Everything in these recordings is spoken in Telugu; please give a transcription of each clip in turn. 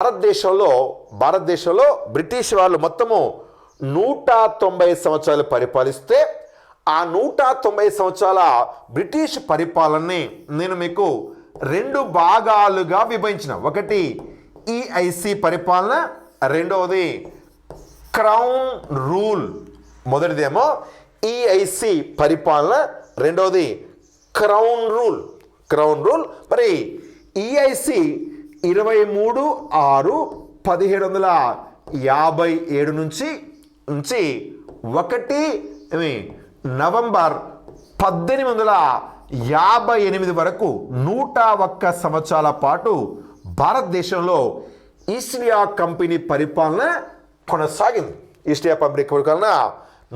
భారతదేశంలో బ్రిటిష్ వాళ్ళు మొత్తము 190 సంవత్సరాలు పరిపాలిస్తే ఆ 190 సంవత్సరాల బ్రిటిష్ పరిపాలనని నేను మీకు రెండు భాగాలుగా విభజించిన. ఒకటి ఈఐసి పరిపాలన, రెండవది క్రౌన్ రూల్. మొదటిదేమో ఈఐసి పరిపాలన, రెండవది క్రౌన్ రూల్. మరి ఈఐసి 23/6/1757 నుంచి 1 నవంబర్ 1858 వరకు 101 సంవత్సరాల పాటు భారతదేశంలో ఈస్ట్ ఇండియా కంపెనీ పరిపాలన కొనసాగింది. ఈస్ట్ ఇండియా కంపెనీ పరిపాలన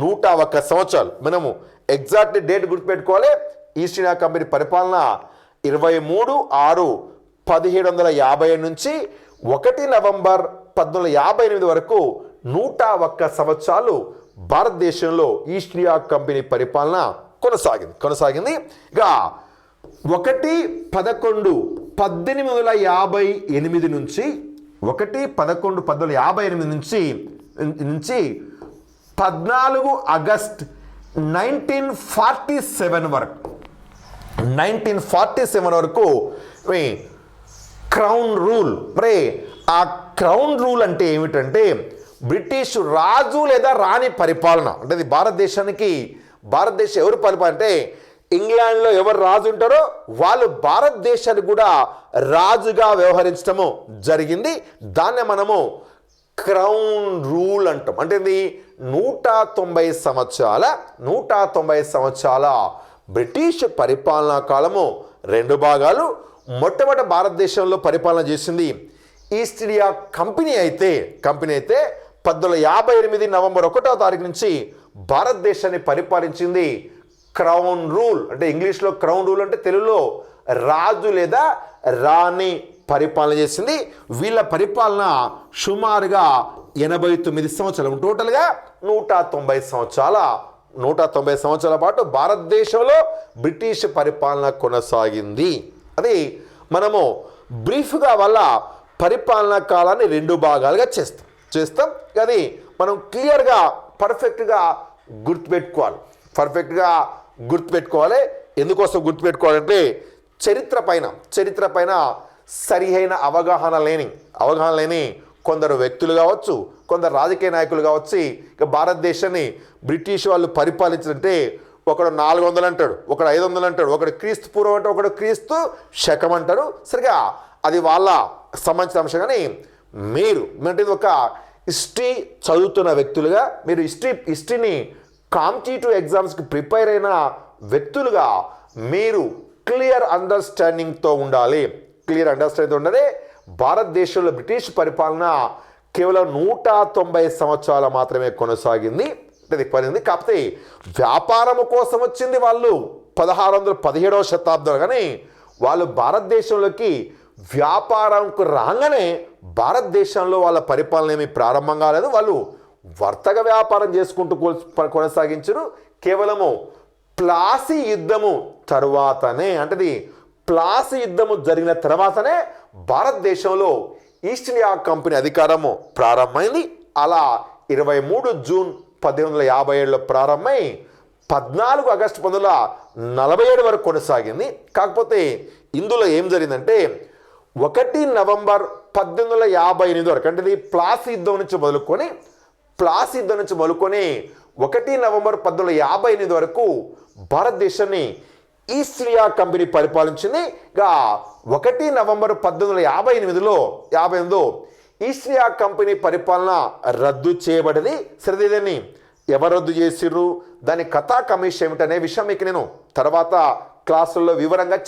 101 సంవత్సరాలు. మనము ఎగ్జాక్ట్ డేట్ గుర్తుపెట్టుకోవాలి. ఈస్ట్ ఇండియా కంపెనీ పరిపాలన 23/6/1757 నుంచి 1 నవంబర్ 1858 వరకు 101 సంవత్సరాలు భారతదేశంలో ఈస్ట్ ఇండియా కంపెనీ పరిపాలన కొనసాగింది. ఇక 1/11/1858 నుంచి 1/11/1858 నుంచి 14 ఆగస్ట్ 1947 వరకు క్రౌన్ రూల్. మరి ఆ క్రౌన్ రూల్ అంటే ఏమిటంటే బ్రిటిష్ రాజు లేదా రాణి పరిపాలన. అంటే ఇది భారతదేశం ఎవరు పరిపాలన అంటే ఇంగ్లాండ్లో ఎవరు రాజు ఉంటారో వాళ్ళు భారతదేశానికి కూడా రాజుగా వ్యవహరించడము జరిగింది. దాన్నే మనము క్రౌన్ రూల్ అంటాం. అంటే ఇది 190 సంవత్సరాల బ్రిటిష్ పరిపాలనా కాలము రెండు భాగాలు. మొట్టమొదటి భారతదేశంలో పరిపాలన చేసింది ఈస్ట్ ఇండియా కంపెనీ అయితే 1858 నవంబర్ 1వ తారీఖు నుంచి భారతదేశాన్ని పరిపాలించింది క్రౌన్ రూల్. అంటే ఇంగ్లీష్లో క్రౌన్ రూల్ అంటే తెలుగులో రాజు లేదా రాణి పరిపాలన చేసింది. వీళ్ళ పరిపాలన సుమారుగా 89 సంవత్సరాలు. టోటల్గా 190 సంవత్సరాల పాటు భారతదేశంలో బ్రిటిష్ పరిపాలన కొనసాగింది. అది మనము బ్రీఫ్గా వాళ్ళ పరిపాలనా కాలాన్ని రెండు భాగాలుగా చేస్తాం. అది మనం క్లియర్గా పర్ఫెక్ట్గా గుర్తుపెట్టుకోవాలి. ఎందుకోసం గుర్తుపెట్టుకోవాలంటే చరిత్ర పైన సరిహైన అవగాహన లేని కొందరు వ్యక్తులు కావచ్చు, కొందరు రాజకీయ నాయకులు కావచ్చు ఇక భారతదేశాన్ని బ్రిటిష్ వాళ్ళు పరిపాలించారంటే ఒకడు 400 అంటాడు, ఒకడు 500 అంటాడు, ఒకడు క్రీస్తు పూర్వం అంటే ఒకడు క్రీస్తు శకం అంటారు. సరిగా అది వాళ్ళ సంబంధించిన అంశం. కానీ మీరు అంటే ఒక హిస్టరీ చదువుతున్న వ్యక్తులుగా మీరు హిస్టరీని కాంపిటేటివ్ ఎగ్జామ్స్కి ప్రిపేర్ అయిన వ్యక్తులుగా మీరు క్లియర్ అండర్స్టాండింగ్తో ఉండాలి. భారతదేశంలో బ్రిటిష్ పరిపాలన కేవలం 190 సంవత్సరాలు మాత్రమే కొనసాగింది. కాకపోతే వ్యాపారము కోసం వచ్చింది వాళ్ళు 1617వ శతాబ్దంలో. కానీ వాళ్ళు భారతదేశంలోకి వ్యాపారంకు రాగానే భారతదేశంలో వాళ్ళ పరిపాలన ఏమి ప్రారంభం కాలేదు. వాళ్ళు వర్తక వ్యాపారం చేసుకుంటూ కొనసాగించరు. కేవలము ప్లాసీ యుద్ధము తరువాతనే, అంటే ప్లాసీ యుద్ధము జరిగిన తర్వాతనే భారతదేశంలో ఈస్ట్ ఇండియా కంపెనీ అధికారము ప్రారంభమైంది. అలా 23 జూన్ 1857లో ప్రారంభమై 14 ఆగస్టు 1947 వరకు కొనసాగింది. కాకపోతే ఇందులో ఏం జరిగిందంటే 1 నవంబర్ 1858 వరకు, అంటే ఇది ప్లాసీ యుద్ధం నుంచి మొదలుకొని 1 నవంబర్ 1858 వరకు భారతదేశాన్ని ఈస్ట్ ఇండియా కంపెనీ పరిపాలించింది. ఇక 1 నవంబర్ 1858లో ఈస్ట్ ఇండియా కంపెనీ పరిపాలన రద్దు చేయబడింది. సరే, దీన్ని ఎవరు రద్దు చేసిర్రు, దాని కథా కమిషన్ ఏమిటనే విషయం మీకు నేను తర్వాత క్లాసుల్లో వివరంగా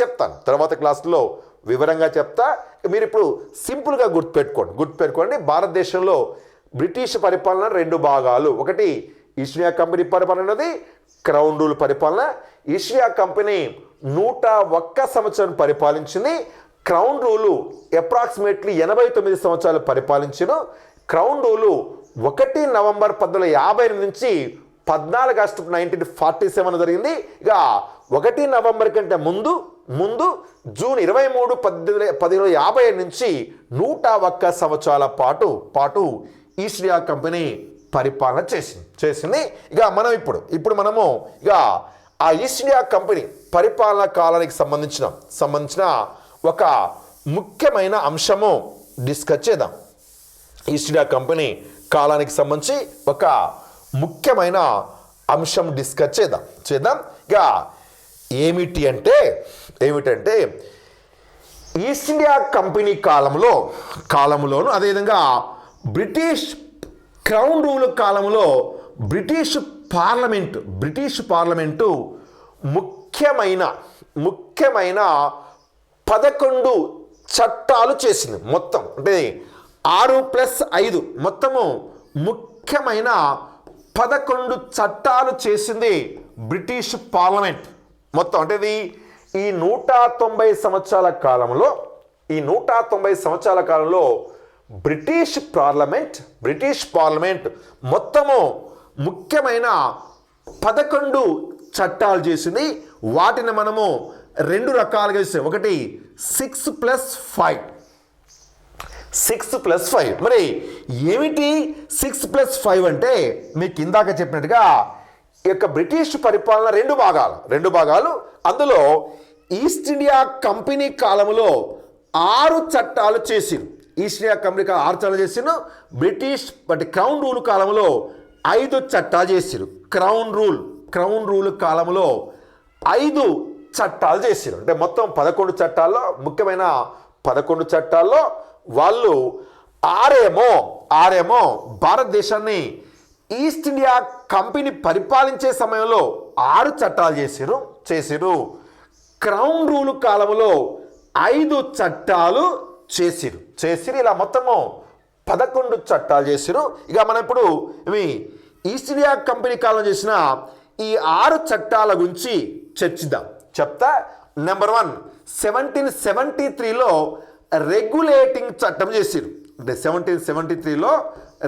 చెప్తా. మీరు ఇప్పుడు సింపుల్గా గుర్తుపెట్టుకోండి. భారతదేశంలో బ్రిటిష్ పరిపాలన రెండు భాగాలు. ఒకటి ఈస్ట్ ఇండియా కంపెనీ పరిపాలన, ఉన్నది క్రౌన్ రూల్ పరిపాలన. ఈస్ట్ ఇండియా కంపెనీ 101 సంవత్సరం పరిపాలించింది. క్రౌన్ రూలు అప్రాక్సిమేట్లీ 89 సంవత్సరాలు పరిపాలించిన. క్రౌన్ రూలు 1 నవంబర్ 1858 నుంచి 14 ఆగస్టు 1947 జరిగింది. ఇక 1 నవంబర్ కంటే ముందు ముందు జూన్ 23, 1750 నుంచి 101 సంవత్సరాల పాటు ఈస్ట్ ఇండియా కంపెనీ పరిపాలన చేసింది. ఇక మనం ఇప్పుడు మనము ఇక ఆ ఈస్ట్ ఇండియా కంపెనీ పరిపాలన కాలానికి సంబంధించిన ఒక ముఖ్యమైన అంశము డిస్కస్ చేద్దాం. ఈస్ట్ ఇండియా కంపెనీ కాలానికి సంబంధించి ఒక ముఖ్యమైన అంశం డిస్కస్ చేద్దాం. ఇక ఏమిటంటే ఈస్ట్ ఇండియా కంపెనీ కాలంలోను అదేవిధంగా బ్రిటిష్ క్రౌన్ రూల్ కాలంలో బ్రిటిష్ పార్లమెంటు ముఖ్యమైన 11 చట్టాలు చేసింది. మొత్తం అంటే 6+5 మొత్తము ముఖ్యమైన 11 చట్టాలు చేసింది బ్రిటిష్ పార్లమెంట్. మొత్తం అంటే ఈ 190 సంవత్సరాల కాలంలో బ్రిటిష్ పార్లమెంట్ మొత్తము ముఖ్యమైన 11 చట్టాలు చేసింది. వాటిని మనము 2 రకాలుగా చేస్తాం. ఒకటి 6+5. మరి ఏమిటి 6+5 అంటే మీకు ఇందాక చెప్పినట్టుగా ఈ యొక్క బ్రిటిష్ పరిపాలన 2 భాగాలు. అందులో ఈస్ట్ ఇండియా కంపెనీ కాలంలో 6 చట్టాలు చేసిరు. ఈస్ట్ ఇండియా కంపెనీ 6 చట్టాలు చేసిరు. బ్రిటిష్ క్రౌన్ రూల్ కాలంలో 5 చట్టాలు చేసిరు. క్రౌన్ రూల్ కాలంలో 5 చట్టాలు చేసిరు. అంటే మొత్తం 11 చట్టాల్లో ముఖ్యమైన 11 చట్టాల్లో వాళ్ళు ఆరేమో భారతదేశాన్ని ఈస్ట్ ఇండియా కంపెనీ పరిపాలించే సమయంలో 6 చట్టాలు చేసిరు. క్రౌన్ రూల్ కాలంలో 5 చట్టాలు చేసిరు. ఇలా మొత్తము 11 చట్టాలు చేసిరు. ఇక మనం ఇప్పుడు ఇవి ఈస్ట్ ఇండియా కంపెనీ కాలం చేసిన ఈ 6 చట్టాల గురించి చెప్తా. నెంబర్ 1, 1773లో రెగ్యులేటింగ్ చట్టం చేసిరు. అంటే 1773లో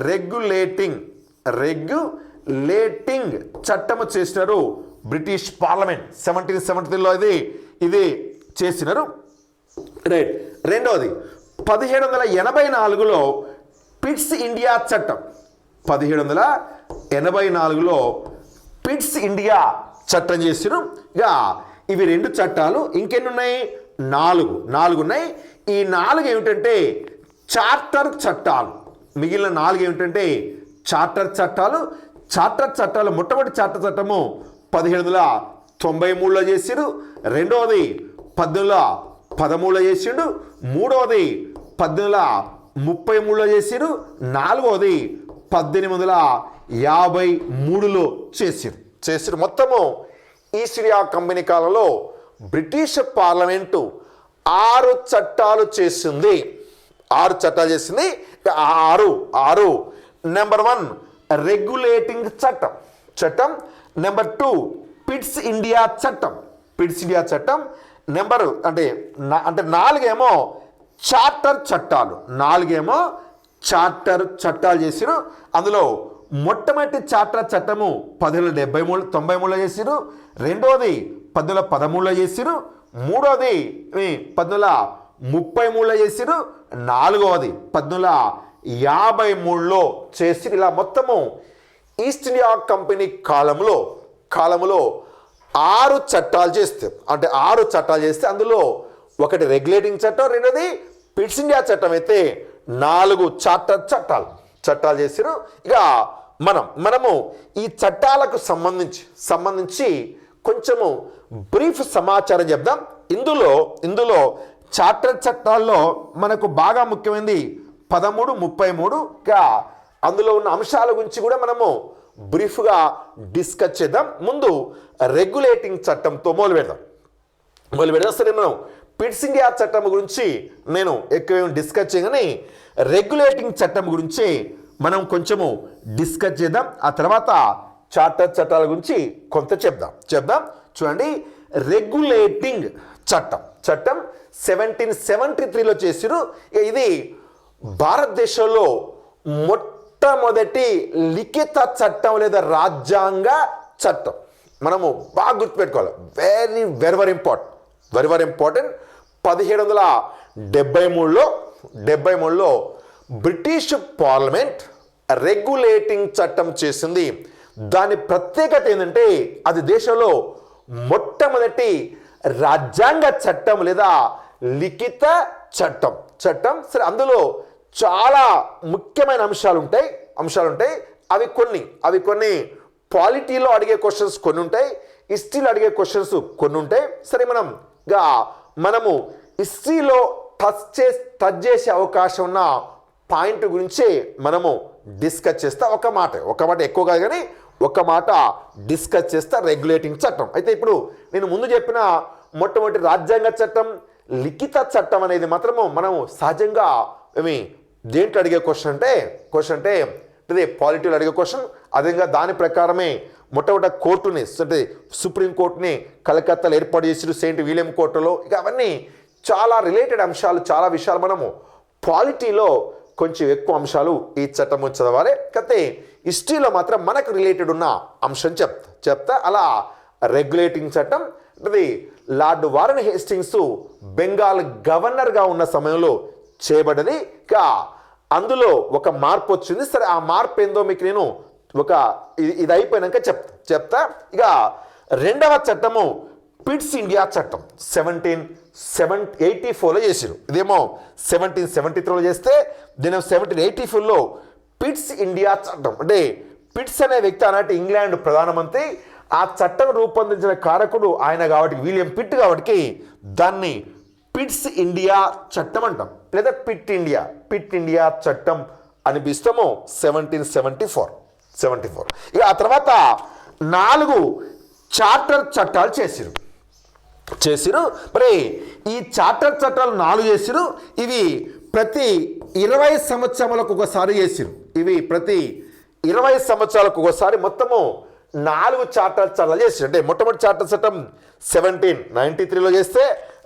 రెగ్యులేటింగ్ చట్టము చేసినారు బ్రిటిష్ పార్లమెంట్. 1773లో ఇది చేసినారు. రైట్. రెండవది 1784లో పిట్స్ ఇండియా చట్టం. 1784లో పిట్స్ ఇండియా చట్టం చేసిరు. ఇక ఇవి 2 చట్టాలు. ఇంకెన్ని ఉన్నాయి? 4 ఉన్నాయి. ఈ 4 ఏమిటంటే చార్టర్ చట్టాలు. మిగిలిన 4 ఏమిటంటే చార్టర్ చట్టాలు. మొట్టమొదటి చార్టర్ చట్టము 1793లో చేసిరు. రెండవది 1813లో చేసిండు. మూడవది 1833లో చేసిరు. నాలుగవది 1853లో చేసిరు. మొత్తము ఈస్ట్ ఇండియా కంపెనీ కాలంలో బ్రిటిష్ పార్లమెంటు 6 చట్టాలు చేసింది. 6 చట్టాలు చేసింది. 6 నెంబర్ 1 రెగ్యులేటింగ్ చట్టం. నెంబర్ 2 పిట్స్ ఇండియా చట్టం. నెంబర్ అంటే 4 ఏమో చార్టర్ చట్టాలు చేసిరు. అందులో మొట్టమొదటి చార్టర్ చట్టము 1893లో చేసిరు. రెండవది 1813లో చేసిరు. మూడవది 1833లో చేసిరు. నాలుగవది 1853లో చేసిరు. ఇలా మొత్తము ఈస్ట్ ఇండియా కంపెనీ కాలంలో 6 చట్టాలు చేస్తే అందులో ఒకటి రెగ్యులేటింగ్ చట్టం, రెండోది పిట్స్ ఇండియా చట్టం అయితే 4 చార్టర్ చట్టాలు చేసిరు. ఇక మనము ఈ చట్టాలకు సంబంధించి కొంచెము బ్రీఫ్ సమాచారం చెప్దాం. ఇందులో చార్టర్ చట్టాల్లో మనకు బాగా ముఖ్యమైనది 13, 33. ఇక అందులో ఉన్న అంశాల గురించి కూడా మనము బ్రీఫ్గా డిస్కస్ చేద్దాం. ముందు రెగ్యులేటింగ్ చట్టంతో మొదలు పెడదాం. సరే, మనం పిట్స్ ఇండియా చట్టం గురించి నేను ఎక్కువ డిస్కస్ చేయగానే రెగ్యులేటింగ్ చట్టం గురించి మనం కొంచెము డిస్కస్ చేద్దాం. ఆ తర్వాత చార్టర్ చట్టాల గురించి కొంత చెప్దాం. చూడండి, రెగ్యులేటింగ్ చట్టం 1773లో చేసిరు. ఇది భారతదేశంలో మొట్టమొదటి లిఖిత చట్టం లేదా రాజ్యాంగ చట్టం. మనము బాగా గుర్తుపెట్టుకోవాలి. Very very very important. Very very important. 1773లో బ్రిటిష్ పార్లమెంట్ రెగ్యులేటింగ్ చట్టం చేసింది. దాని ప్రత్యేకత ఏంటంటే అది దేశంలో మొట్టమొదటి రాజ్యాంగ చట్టం లేదా లిఖిత చట్టం. సరే, అందులో చాలా ముఖ్యమైన అంశాలు ఉంటాయి. అవి కొన్ని పాలిటీలో అడిగే క్వశ్చన్స్ కొన్ని ఉంటాయి, హిస్టరీలో అడిగే క్వశ్చన్స్ కొన్ని ఉంటాయి. సరే, మనము హిస్టరీలో టచ్ చేసే అవకాశం ఉన్న పాయింట్ గురించి మనము డిస్కస్ చేస్తా. ఒక మాట ఎక్కువ కాదు కానీ ఒక మాట డిస్కస్ చేస్తా. రెగ్యులేటింగ్ చట్టం అయితే ఇప్పుడు నేను ముందు చెప్పిన మొట్టమొదటి రాజ్యాంగ చట్టం, లిఖిత చట్టం అనేది మాత్రము మనము సహజంగా దేంట్లో అడిగే క్వశ్చన్ అంటే ఇది పాలిటీలో అడిగే క్వశ్చన్. అదేవిధంగా దాని ప్రకారమే మొట్టమొదటి కోర్టుని అంటే సుప్రీంకోర్టుని కలకత్తాలో ఏర్పాటు చేసిన సెయింట్ విలియం కోర్టులో. ఇక అవన్నీ చాలా రిలేటెడ్ అంశాలు, చాలా విషయాలు మనము పాలిటీలో కొంచెం ఎక్కువ అంశాలు ఈ చట్టం చదవాలి. కాకపోతే హిస్టరీలో మాత్రం మనకు రిలేటెడ్ ఉన్న అంశం చెప్తా. అలా రెగ్యులేటింగ్ చట్టం అది లార్డ్ వారన్ హేస్టింగ్స్ బెంగాల్ గవర్నర్గా ఉన్న సమయంలో చేయబడ్డది. ఇక అందులో ఒక మార్పు వచ్చింది. సరే, ఆ మార్పు ఏందో మీకు నేను ఇది అయిపోయినాక చెప్తా. ఇక రెండవ చట్టము పిట్స్ ఇండియా చట్టం 1784లో చేసిరు. ఇదేమో 1773లో చేస్తే దీని 1784లో పిట్స్ ఇండియా చట్టం. అంటే పిట్స్ అనే వ్యక్తి ఆనాటి ఇంగ్లాండ్ ప్రధానమంత్రి. ఆ చట్టం రూపొందించిన కారకుడు ఆయన కాబట్టి విలియం పిట్ కాబట్టి దాన్ని పిట్స్ ఇండియా చట్టం అంటాం, లేదా పిట్ ఇండియా చట్టం అని పిలుస్తాము. 1774. ఇక ఆ తర్వాత 4 చార్టర్ చట్టాలు చేసిరు. మరి ఈ చార్టర్ చట్టాలు 4 చేసిరు. ఇవి ప్రతి 20 సంవత్సరాలకు ఒకసారి చేసిరు. మొత్తము 4 చార్టర్ చట్టాలు చేసిరు. అంటే మొట్టమొదటి చార్టర్ చట్టం 1793లో చేస్తే,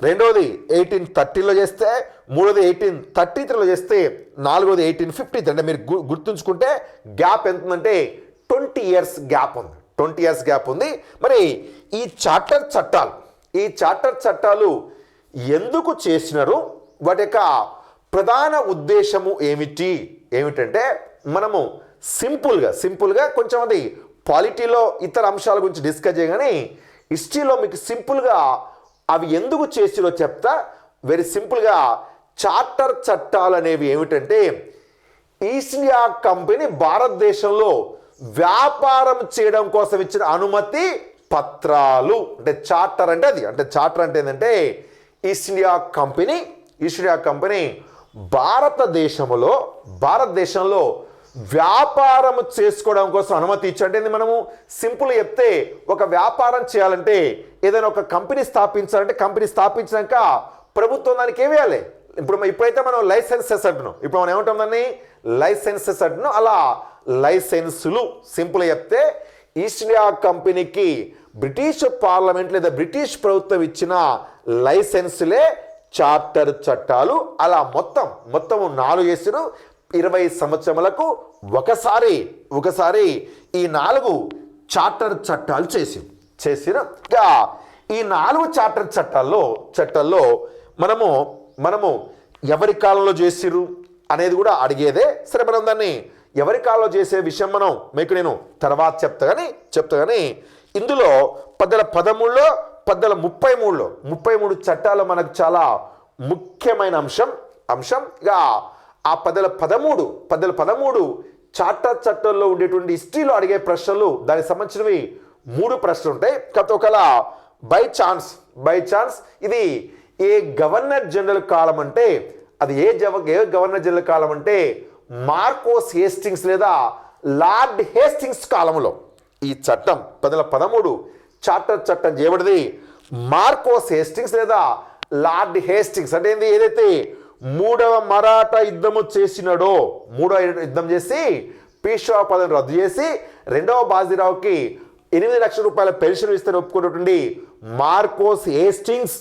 రెండవది 1830లో చేస్తే, మూడవది 1833లో చేస్తే, నాలుగవది 1853. అంటే మీరు గుర్తుంచుకుంటే గ్యాప్ ఎంత ఉందంటే 20 years గ్యాప్ ఉంది. మరి ఈ చార్టర్ చట్టాలు ఎందుకు చేసినారు, వాటి యొక్క ప్రధాన ఉద్దేశము ఏమిటంటే మనము సింపుల్గా కొంచెం అది పాలిటీలో ఇతర అంశాల గురించి డిస్కస్ చేయగానే హిస్టరీలో మీకు సింపుల్గా అవి ఎందుకు చేసిరో చెప్తా. వెరీ సింపుల్గా చార్టర్ చట్టాలు అనేవి ఏమిటంటే ఈస్ట్ ఇండియా కంపెనీ భారతదేశంలో వ్యాపారం చేయడం కోసం ఇచ్చిన అనుమతి పత్రాలు. అంటే చార్టర్ అంటే ఏంటంటే ఈస్ట్ ఇండియా కంపెనీ భారతదేశంలో వ్యాపారం చేసుకోవడం కోసం అనుమతి ఇచ్చంటే మనము సింపుల్ చెప్తే ఒక వ్యాపారం చేయాలంటే ఏదైనా ఒక కంపెనీ స్థాపించాక ప్రభుత్వం దానికి ఏమి వేయాలి. ఇప్పుడైతే మనం లైసెన్సెస్ అంటున్నాం. ఇప్పుడు మనం ఏమంటాం దాన్ని లైసెన్సెస్ అంటున్నాం. అలా లైసెన్సులు సింపుల్ చెప్తే ఈస్ట్ ఇండియా కంపెనీకి బ్రిటిష్ పార్లమెంట్ లేదా బ్రిటిష్ ప్రభుత్వం ఇచ్చిన లైసెన్సులే చార్టర్ చట్టాలు. అలా మొత్తం 4 చేసిరు. 20 సంవత్సరములకు ఒకసారి ఈ 4 చార్టర్ చట్టాలు చేసిరు. ఈ 4 చార్టర్ చట్టాల్లో మనము ఎవరి కాలంలో చేసిరు అనేది కూడా అడిగేదే. సరే, మనం దాన్ని ఎవరి కాలంలో చేసే విషయం మీకు నేను తర్వాత చెప్తా కానీ ఇందులో 1713లో 1733 చట్టాలు మనకు చాలా ముఖ్యమైన అంశం. ఇక ఆ 1713 చార్టర్ చట్టంలో ఉండేటువంటి హిస్టరీలో అడిగే ప్రశ్నలు దానికి సంబంధించినవి 3 ప్రశ్నలు ఉంటాయి. కాకపోతే ఒకవేళ బై ఛాన్స్ ఇది ఏ గవర్నర్ జనరల్ కాలం అంటే అది ఏ గవర్నర్ జనరల్ కాలం అంటే మార్కోస్ హేస్టింగ్స్ లేదా లార్డ్ హేస్టింగ్స్ కాలంలో ఈ చట్టం 1713 చార్టర్ చట్టం చేయబడింది. మార్కోస్ హేస్టింగ్స్ లేదా లార్డ్ హేస్టింగ్స్ అంటే ఏదైతే 3వ మరాఠా యుద్ధము చేసినాడో, 3వ యుద్ధం చేసి పీష్వా పదవిని రద్దు చేసి 2వ బాజీరావుకి 8 లక్షల రూపాయల పెన్షన్ ఇస్తే ఒప్పుకున్నటువంటి మార్కోస్ హేస్టింగ్స్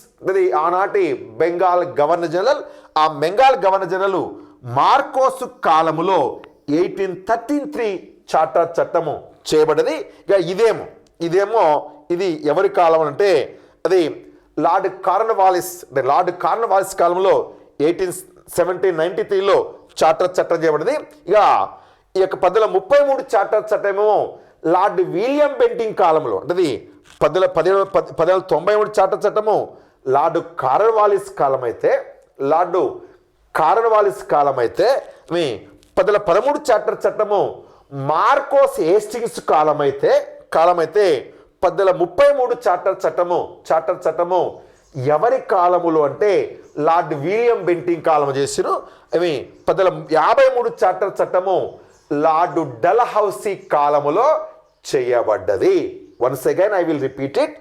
ఆనాటి బెంగాల్ గవర్నర్ జనరల్. ఆ బెంగాల్ గవర్నర్ జనరల్ మార్కోస్ కాలములో 1833 చార్టర్ చట్టము చేయబడ్డది. ఇక ఇది ఎవరి కాలం అంటే అది లార్డ్ కార్న్వాలిస్ కాలంలో 1793లో చార్టర్ చట్టం చేయబడింది. ఇక ఈ యొక్క 1833 చార్టర్ చట్టమేమో లార్డ్ విలియం బెంటింగ్ కాలంలో, అంటే 1793 చార్టర్ చట్టము లార్డ్ కార్న్వాలిస్ కాలం అయితే 1813 చార్టర్ చట్టము మార్కోస్ హేస్టింగ్స్ కాలమైతే 1833 చార్టర్ చట్టము ఎవరి కాలములో అంటే లార్డ్ విలియం బెంటింగ్ కాలము చేసిరు. అవి 1853 చార్టర్ చట్టము లార్డ్ డల్హౌసీ కాలములో చేయబడ్డది. Once again I will repeat it.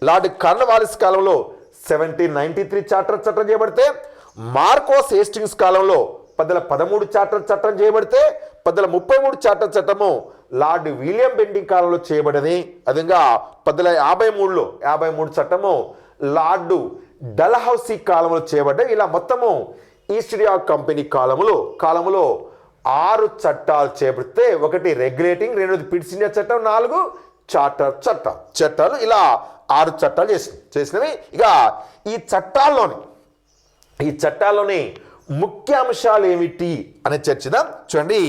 Lord Cornwallis కాలంలో 1793 చార్టర్ చట్టం చేయబడితే, మార్కోస్ హేస్టింగ్స్ కాలంలో 1813 చార్టర్ చట్టం చేయబడితే, 1833 చార్టర్ చట్టము లార్డ్ విలియం బెంటింగ్ కాలంలో చేయబడింది. అదేవిధంగా 1853 చట్టము లార్డ్ డల్హౌసీ కాలంలో చేయబడ్డాయి. ఇలా మొత్తము ఈస్ట్ ఇండియా కంపెనీ కాలములో 6 చట్టాలు చేపడితే, ఒకటి రెగ్యులేటింగ్, రెండోది పిట్స్ ఇండియా చట్టం, 4 చార్టర్ చట్టాలు, ఇలా 6 చట్టాలు చేసినవి. ఇక ఈ చట్టాల్లోని ముఖ్య అంశాలు ఏమిటి అనే చర్చిద్దాం. చూడండి,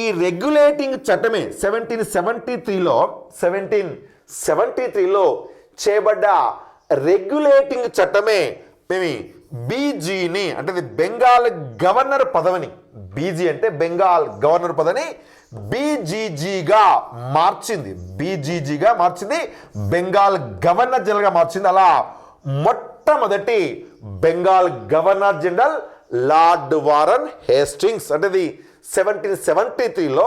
ఈ రెగ్యులేటింగ్ చట్టమే 1773లో చేయబడ్డ రెగ్యులేటింగ్ చట్టమే మేము బీజీని, అంటే బెంగాల్ గవర్నర్ పదవిని, బీజీ అంటే బెంగాల్ గవర్నర్ పదవిని బీజీజీగా మార్చింది. బెంగాల్ గవర్నర్ జనరల్గా మార్చింది. అలా మొట్టమొదటి Bengal governor general lord Warren Hastings. అంటే 1773లో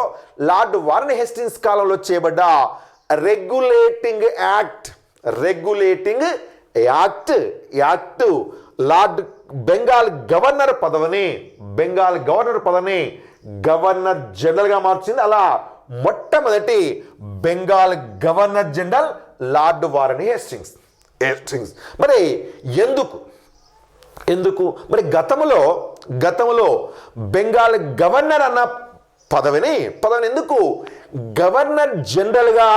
లార్డ్ వారన్ హేస్టింగ్స్ కాలంలో చేయబడ్డ regulating act lord Bengal governor పదవిని గవర్నర్ జనరల్గా మార్చింది. అలా మొట్టమొదటి Bengal governor general lord Warren Hastings. మరి ఎందుకు మరి గతంలో బెంగాల్ గవర్నర్ అన్న పదవిని ఎందుకు గవర్నర్ జనరల్గా